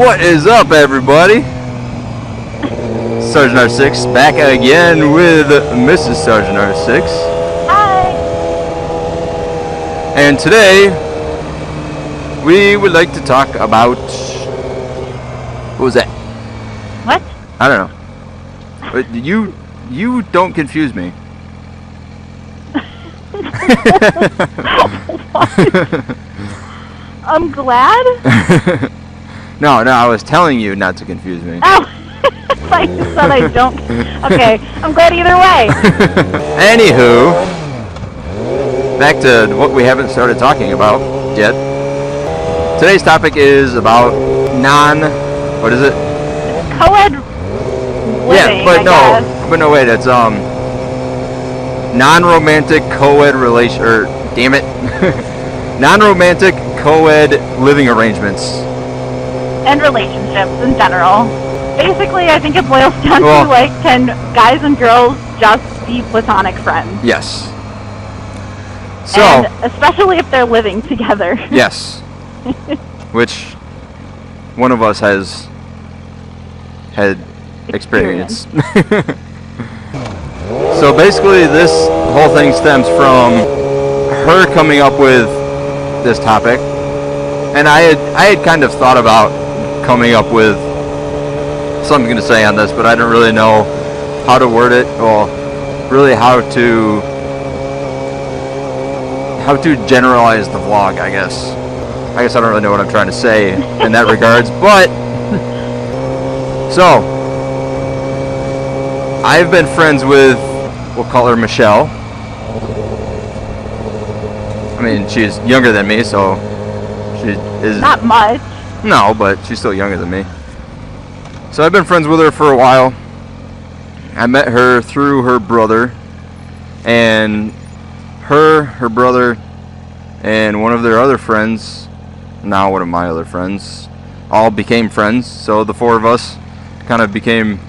What is up, everybody? Sergeant R6 back again with Mrs. Sergeant R6. Hi. And today we would like to talk about what was that? What? I don't know. But you don't confuse me. I'm glad. No, I was telling you not to confuse me. Oh, I said I don't. Okay, I'm glad either way. Anywho, back to what we haven't started talking about yet. Today's topic is about what is it? Co-ed living, Yeah, but I no, guess. but no, wait, it's non-romantic co-ed damn it, non-romantic co-ed living arrangements. And relationships in general. Basically, I think it boils down to, like, can guys and girls just be platonic friends? Yes. So, and especially if they're living together. yes. Which one of us has had experience. So basically this whole thing stems from her coming up with this topic, and I had kind of thought about coming up with something to say on this, but I didn't really know how to word it, or really how to generalize the vlog, I guess I don't really know what I'm trying to say in that regards, but so I've been friends with, we'll call her Michelle. I mean, she's younger than me, so she is Not much. no, but she's still younger than me. So I've been friends with her for a while. I met her through her brother, and her brother, and one of their other friends, now one of my other friends, all became friends. So the four of us kind of became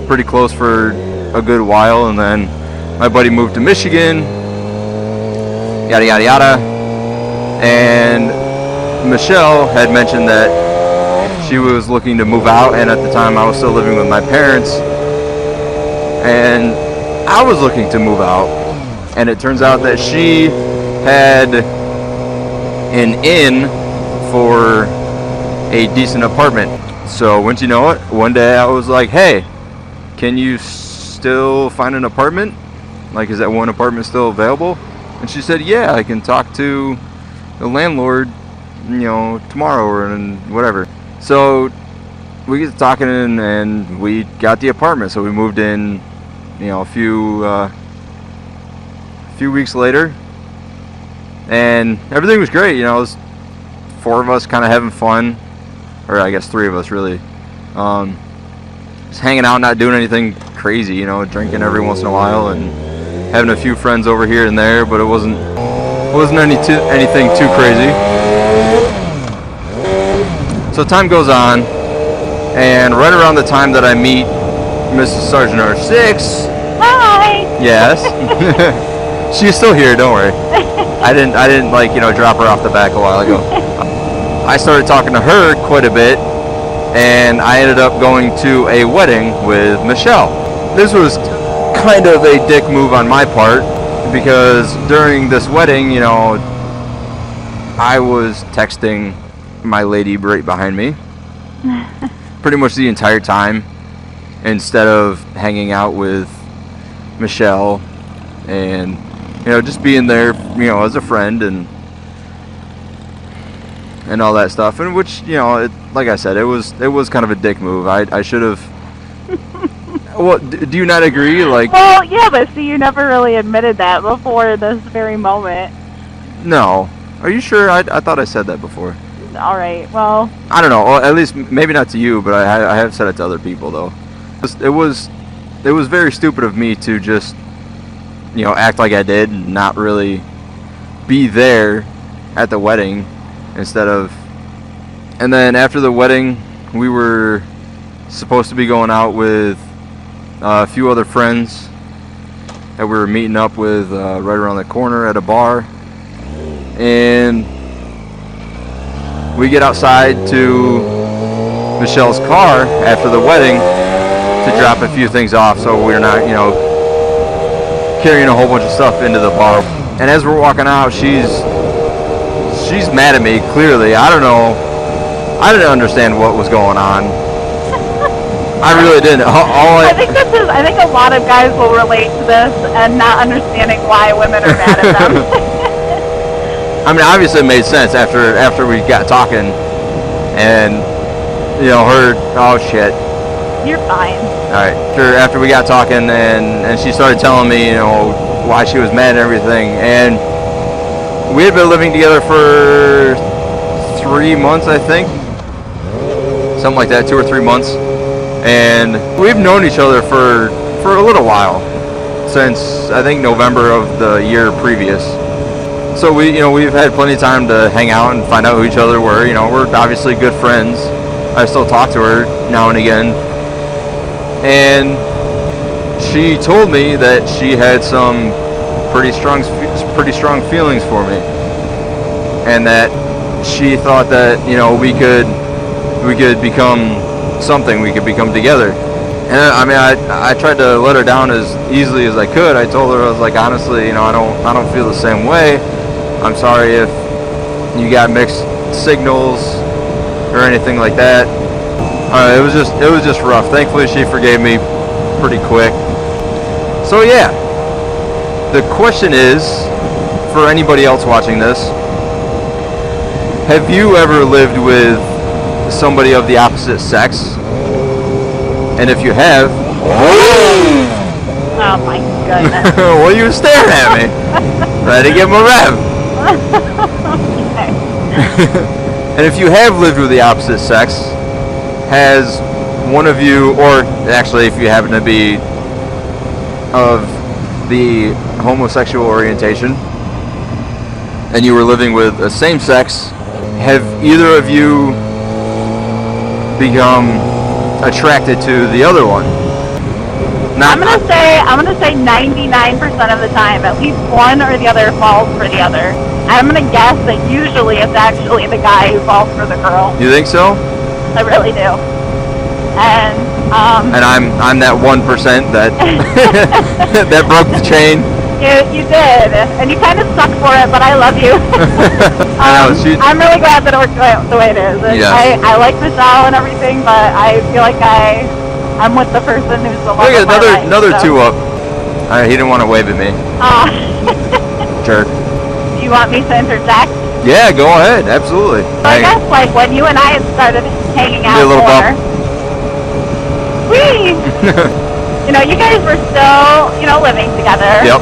pretty close for a good while, and then my buddy moved to Michigan, yada yada yada, and Michelle had mentioned that she was looking to move out, and at the time I was still living with my parents, and I was looking to move out, and it turns out that she had an in for a decent apartment. So wouldn't you know it, one day I was like, hey, can you still find an apartment? Like, is that one apartment still available? And she said, yeah, I can talk to the landlord, tomorrow or whatever. So we get to talking, and we got the apartment. So we moved in, a few weeks later, and everything was great. It was four of us kind of having fun, or I guess three of us really. Just hanging out, not doing anything crazy, drinking every once in a while, and having a few friends over here and there, but it wasn't anything too crazy. So time goes on, and right around the time that I meet Mrs. Sergeant R6. Hi. Yes. She's still here, don't worry. I didn't drop her off the back a while ago. I started talking to her quite a bit, and I ended up going to a wedding with Michelle. This was kind of a dick move on my part, because during this wedding, I was texting my lady right behind me pretty much the entire time, instead of hanging out with Michelle and just being there as a friend and all that stuff, and which like I said, it was kind of a dick move. I should have. Well, do you not agree? Like, well, yeah, but see, you never really admitted that before this very moment. No, are you sure? I thought I said that before. All right, well, I don't know. Well, at least maybe not to you, but I have said it to other people though. It was very stupid of me to just act like I did and not really be there at the wedding instead of. And then after the wedding, we were supposed to be going out with a few other friends that we were meeting up with right around the corner at a bar, and we get outside to Michelle's car after the wedding to drop a few things off, so we're not, you know, carrying a whole bunch of stuff into the bar. And as we're walking out, she's mad at me, clearly. I don't know. I didn't understand what was going on. I really didn't. I think a lot of guys will relate to this and not understanding why women are mad at them. I mean, obviously it made sense after we got talking, and you know, oh shit. You're fine. All right. After we got talking, and she started telling me, you know, why she was mad and everything, and we had been living together for 3 months, I think, something like that, 2 or 3 months, and we've known each other for a little while, since I think November of the year previous. So we've had plenty of time to hang out and find out who each other were. You know, we're obviously good friends. I still talk to her now and again. And she told me that she had some pretty strong feelings for me, and that she thought that, you know, we could become something. We could become together. And I mean, I tried to let her down as easily as I could. I told her, I was like, honestly, you know, I don't feel the same way. I'm sorry if you got mixed signals or anything like that. It was just rough. Thankfully, she forgave me pretty quick. So yeah, the question is, for anybody else watching this, have you ever lived with somebody of the opposite sex? And if you have, oh my goodness. well, you staring at me. Ready to give him a rev. Okay. And if you have lived with the opposite sex, has one of you, or actually if you happen to be of the homosexual orientation and you were living with a same sex, have either of you become attracted to the other one? I'm gonna say 99% of the time, at least one or the other falls for the other. I'm gonna guess that usually it's actually the guy who falls for the girl. You think so? I really do. And I'm that 1% that that broke the chain. You did, and you kind of suck for it, but I love you. I'm really glad that it worked the way it is. Yes. I like Michelle and everything, but I feel like I'm with the person who's the love Look of my life. Another so. 2 up. He didn't want to wave at me. Jerk. Do you want me to interject? Yeah, go ahead. Absolutely. So I guess like when you and I had started hanging out a little more, bump. you know, you guys were still, you know, living together. Yep.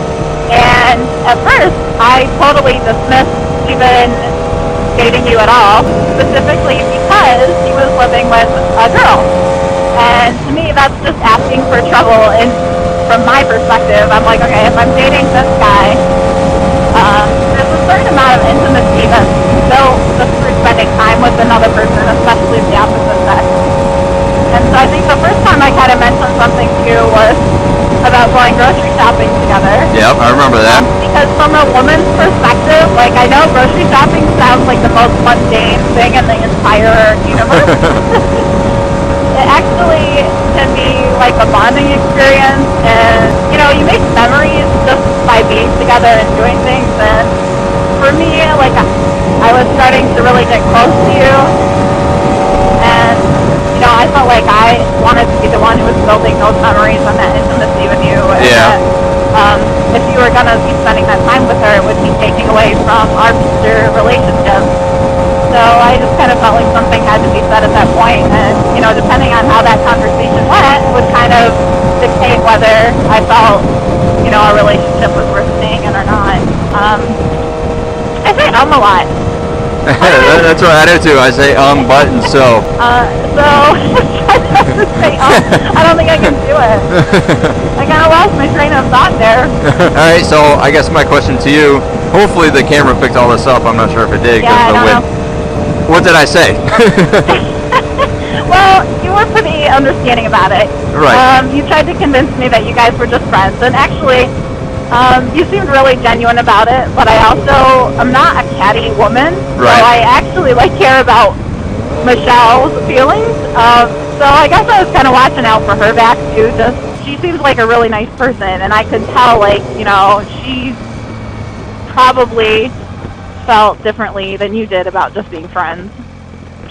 And at first, I totally dismissed even dating you at all, specifically because he was living with a girl. And to me, that's just asking for trouble. And from my perspective, I'm like, okay, if I'm dating this guy, there's a certain amount of intimacy that's built just through spending time with another person, especially the opposite sex. And so I think the first time I kind of mentioned something to you was about going grocery shopping together. Yep, I remember that. Because from a woman's perspective, like, I know grocery shopping sounds like the most mundane thing in the entire universe. It actually can be like a bonding experience, and, you know, you make memories just by being together and doing things. And for me, like, I was starting to really get close to you, and, you know, I felt like I wanted to be the one who was building those memories and that intimacy with you. And yeah. That, if you were going to be spending that time with her, it would be taking away from our future relationship. So I just kind of felt like something had to be said at that point, and, you know, depending on how that conversation went, would kind of dictate whether I felt, you know, our relationship was worth staying in or not. I say a lot. That's what I do too. I say but, and so. So I don't think I can do it. I kind of lost my train of thought there. All right, so I guess my question to you, hopefully the camera picked all this up. I'm not sure if it did. Yeah, I don't know. What did I say? Well, you were pretty understanding about it. Right. You tried to convince me that you guys were just friends, and actually, you seemed really genuine about it, but I also am not a catty woman, right. So I actually, like, care about Michelle's feelings. So I guess I was kind of watching out for her back too. Just she seems like a really nice person, and I could tell, like, you know, she probably felt differently than you did about just being friends.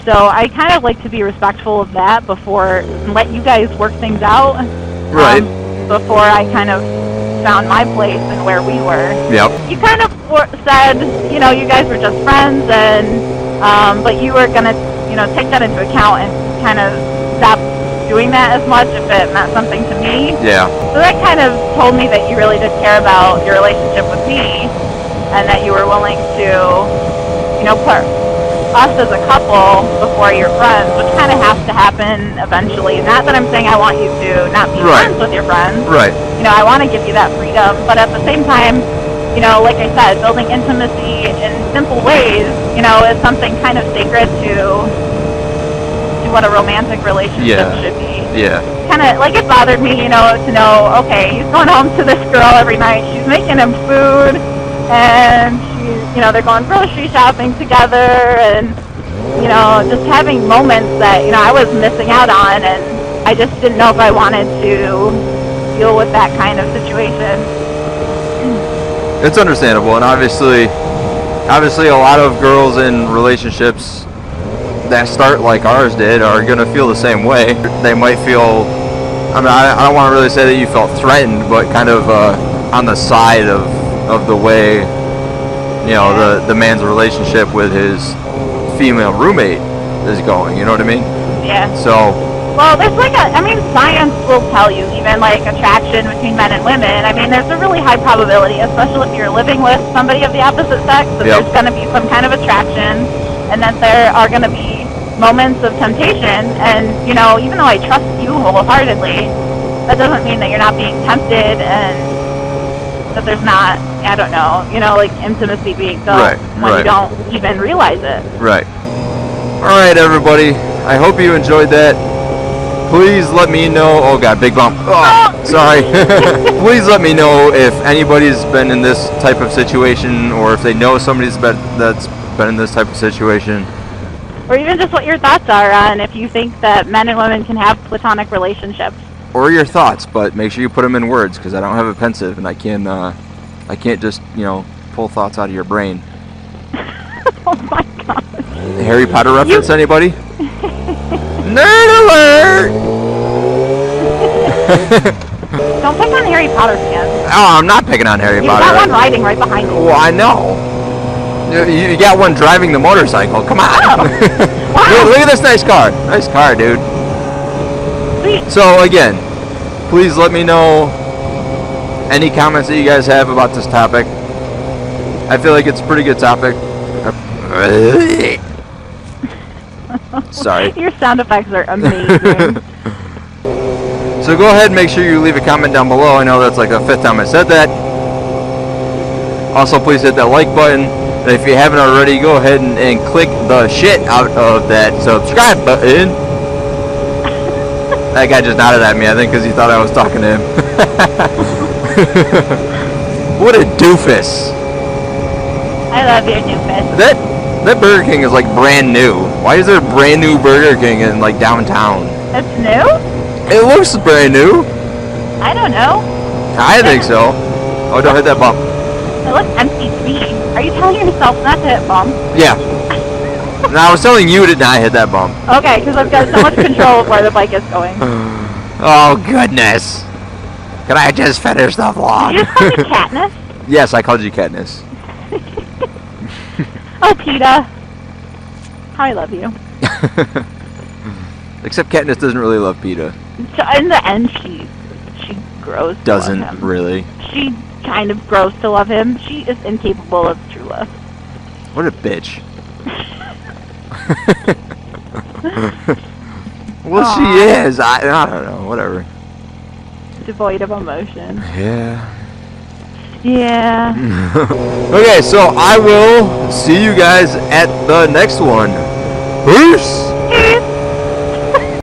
So I kind of like to be respectful of that before and let you guys work things out. Right. Before I kind of found my place and where we were. Yep. You kind of said, you know, you guys were just friends, and but you were gonna, you know, take that into account and kind of stop doing that as much if it meant something to me. Yeah. So that kind of told me that you really did care about your relationship with me, and that you were willing to, you know, put us as a couple before your friends, which kind of has to happen eventually. Not that I'm saying I want you to not be friends with your friends. Right. You know, I want to give you that freedom, but at the same time, you know, like I said, building intimacy in simple ways, you know, is something kind of sacred to what a romantic relationship should be. Yeah. Kind of, like, it bothered me, you know, to know, okay, he's going home to this girl every night, she's making him food, and she's, you know, they're going grocery shopping together, and, you know, just having moments that, you know, I was missing out on, and I just didn't know if I wanted to deal with that kind of situation. It's understandable, and obviously a lot of girls in relationships that start like ours did are going to feel the same way. They might feel, I mean, I don't want to really say that you felt threatened, but kind of on the side of the way, you know, the man's relationship with his female roommate is going, you know what I mean? Yeah. So, well, there's like I mean, science will tell you, even like attraction between men and women, I mean, there's a really high probability, especially if you're living with somebody of the opposite sex, that there's going to be some kind of attraction, and that there are going to be moments of temptation, and, you know, even though I trust you wholeheartedly, that doesn't mean that you're not being tempted, and that there's not, I don't know, you know, like intimacy being built when you don't even realize it. Right. All right, everybody, I hope you enjoyed that. Please let me know. Oh god, big bump. Oh, sorry. Please let me know if anybody's been in this type of situation, or if they know somebody's that's been in this type of situation. Or even just what your thoughts are on if you think that men and women can have platonic relationships. Or your thoughts, but make sure you put them in words, because I don't have a pensive, and I can't just, you know, pull thoughts out of your brain. Oh my god. Harry Potter reference, anybody? Nerd alert! Don't pick on Harry Potter fans. Oh, I'm not picking on Harry Potter. You got one riding right behind you. Well, I know. You got one driving the motorcycle. Come on. Oh. Wow. Look at this nice car. Nice car, dude. Sweet. So, again, please let me know any comments that you guys have about this topic. I feel like it's a pretty good topic. Sorry. Your sound effects are amazing. So go ahead and make sure you leave a comment down below. I know that's like the 5th time I said that. Also, please hit that like button. And if you haven't already, go ahead and click the shit out of that subscribe button. That guy just nodded at me, I think, because he thought I was talking to him. What a doofus. I love your doofus. That Burger King is like brand new. Why is there a brand new Burger King in like downtown? It's new? It looks brand new. I don't know. I think so. Oh, don't hit that bump. It looks empty to me. Are you telling yourself not to hit bumps? Yeah. No, I was telling you to not hit that bump. Okay, because I've got so much control of where the bike is going. Oh, goodness. Can I just finish the vlog? Did you just call me Katniss? Yes, I called you Katniss. Oh, PETA. How I love you. Except Katniss doesn't really love PETA. In the end, she grows to Doesn't love him. really. She kind of grows to love him. She is incapable of true love. What a bitch. Well, Aww. she is. I don't know. Whatever. Devoid of emotion. Yeah. Yeah. Okay, so I will see you guys at the next one. Peace!